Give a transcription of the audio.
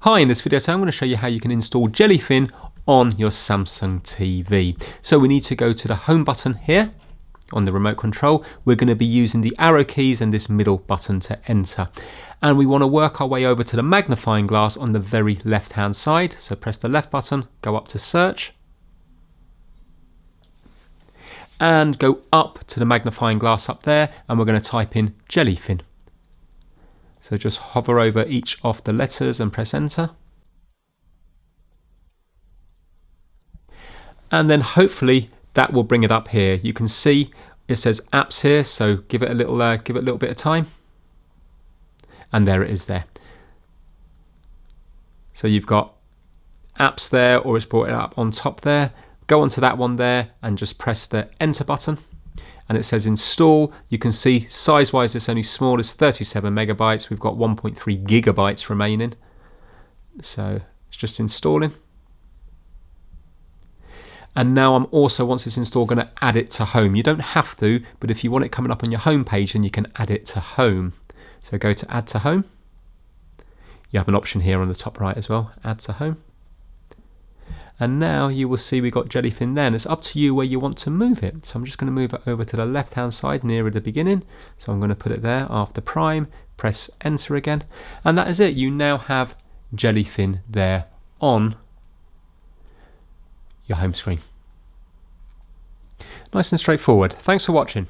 Hi, in this video I'm going to show you how you can install Jellyfin on your Samsung TV. So we need to go to the home button here on the remote control. We're going to be using the arrow keys and this middle button to enter. And we want to work our way over to the magnifying glass on the very left hand side. So press the left button, go up to search, and go up to the magnifying glass up there, and we're going to type in Jellyfin. So just hover over each of the letters and press enter. And then hopefully that will bring it up here. You can see it says apps here, so give it a little bit of time. And there it is there. So you've got apps there, or it's brought it up on top there. Go onto that one there and just press the enter button. And it says install. You can see size wise it's only small, it's 37 megabytes. We've got 1.3 gigabytes remaining. So it's just installing. And now I'm also, once it's installed, going to add it to home. You don't have to, but if you want it coming up on your home page, then you can add it to home. So go to add to home. You have an option here on the top right as well, add to home. And now you will see we got Jellyfin there, and it's up to you where you want to move it. So I'm just going to move it over to the left hand side nearer the beginning. So I'm going to put it there after prime, press enter again, and that is it. You now have Jellyfin there on your home screen. Nice and straightforward. Thanks for watching.